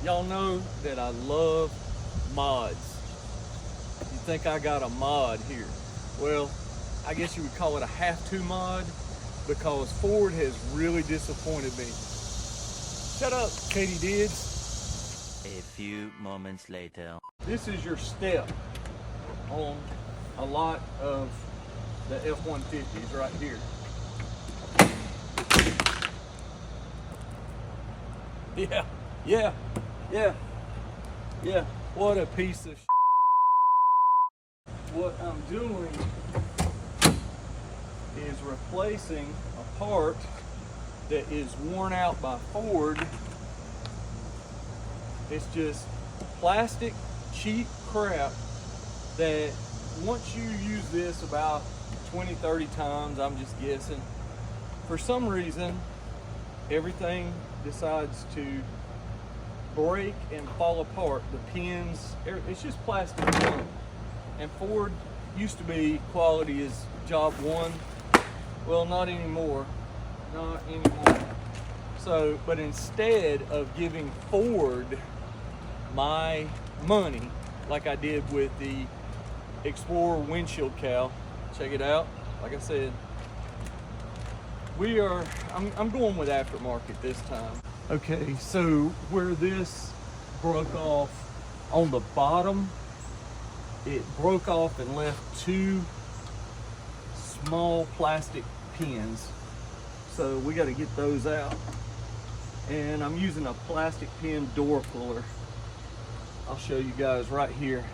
Y'all know that I love mods. You think I got a mod here? Well, I guess you would call it a have-to mod because Ford has really disappointed me. Shut up, Katie Dids. A few moments later. This is your step on a lot of the F-150s right here. Yeah. What a piece of What I'm doing is replacing a part that is worn out by Ford. It's just plastic, cheap crap that once you use this about 20, 30 times, I'm just guessing, for some reason, everything decides to break and fall apart. The pins, it's just plastic junk. And Ford used to be quality is job one. Well, not anymore. Not anymore. So, but instead of giving Ford my money, like I did with the Explorer windshield cowl, check it out. Like I said, I'm going with aftermarket this time. Okay, so where this broke off on the bottom, it broke off and left two small plastic pins. So we got to get those out. And I'm using a plastic pin door puller. I'll show you guys right here.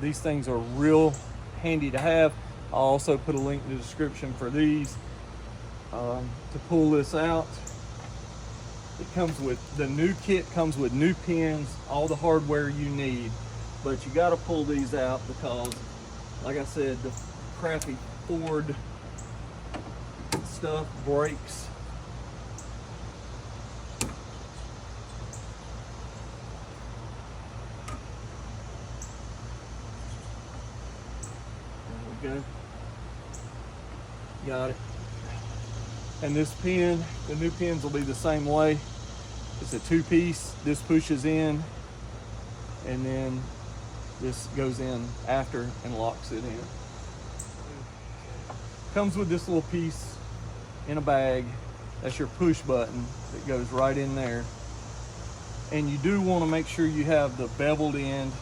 These things are real handy to have. I'll also put a link in the description for these to pull this out. It comes with, the new kit comes with new pins, all the hardware you need, but you got to pull these out because, like I said, the crappy Ford stuff breaks. There we go. Got it. And this pin, the new pins will be the same way. It's a two-piece. This pushes in, and then this goes in after and locks it in. Comes with this little piece in a bag. That's your push button that goes right in there. And you do want to make sure you have the beveled end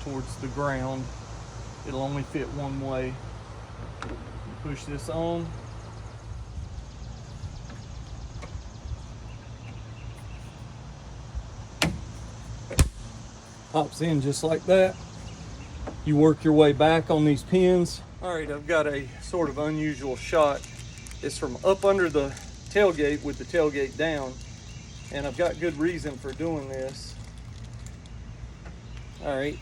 towards the ground. It'll only fit one way. You push this on. Pops in just like that. You work your way back on these pins. All right, I've got a sort of unusual shot. It's from up under the tailgate with the tailgate down, and I've got good reason for doing this. All right,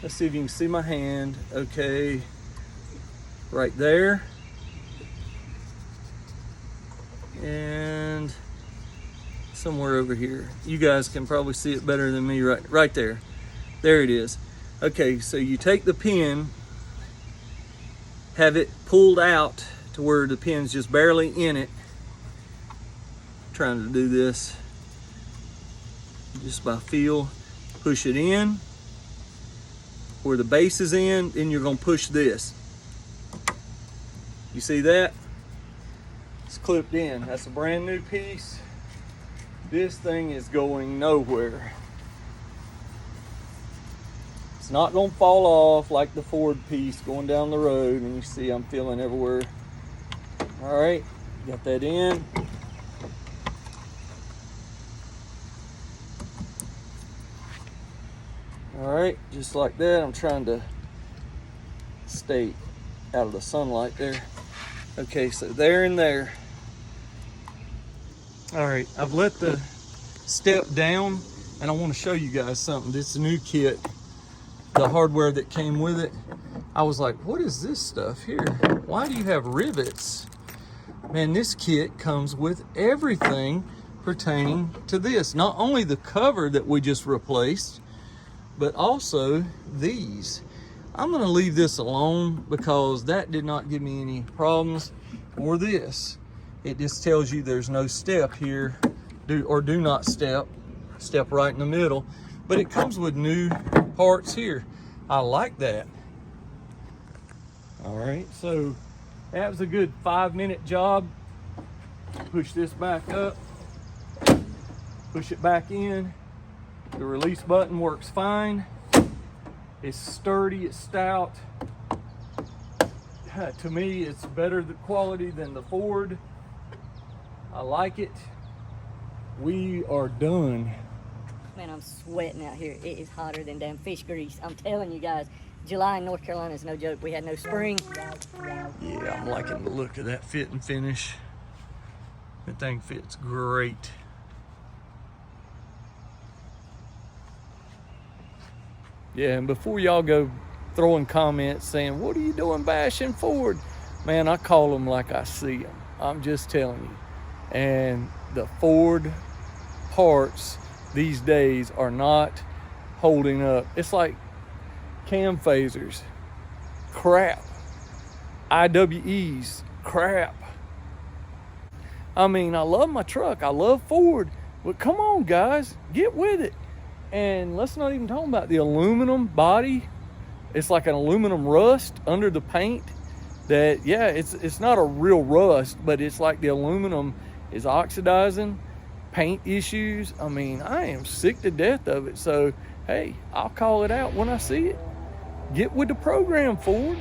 let's see if you can see my hand. Okay, right there. And somewhere over here. You guys can probably see it better than me right there. There it is. Okay, so you take the pin, have it pulled out to where the pin's just barely in it. I'm trying to do this just by feel. Push it in where the base is in, then you're gonna push this. You see that? It's clipped in. That's a brand new piece. This thing is going nowhere. It's not gonna fall off like the Ford piece going down the road, and you see I'm feeling everywhere. All right, got that in. All right, just like that. I'm trying to stay out of the sunlight there. Okay, so there and there. All right, I've let the step down, and I want to show you guys something. This new kit, the hardware that came with it, I was like, what is this stuff here? Why do you have rivets? Man, this kit comes with everything pertaining to this. Not only the cover that we just replaced, but also these. I'm gonna leave this alone because that did not give me any problems. Or this. It just tells you there's no step here, do not step. step right in the middle. But it comes with new parts here. I like that. All right, so that was a good 5-minute job. Push this back up, push it back in. The release button works fine. It's sturdy, it's stout. To me, it's better the quality than the Ford. I like it. We are done. Man, I'm sweating out here. It is hotter than damn fish grease. I'm telling you guys, July in North Carolina is no joke. We had no spring. Yeah, I'm liking the look of that fit and finish. That thing fits great. Yeah, and before y'all go throwing comments saying, what are you doing bashing Ford? Man, I call them like I see them. I'm just telling you. And the Ford parts these days are not holding up. It's like cam phasers, crap. IWEs, crap. I mean, I love my truck. I love Ford. But come on, guys, get with it. And let's not even talk about the aluminum body. It's like an aluminum rust under the paint that, yeah, it's not a real rust, but it's like the aluminum is oxidizing, paint issues. I mean, I am sick to death of it. So, hey, I'll call it out when I see it. Get with the program, Ford.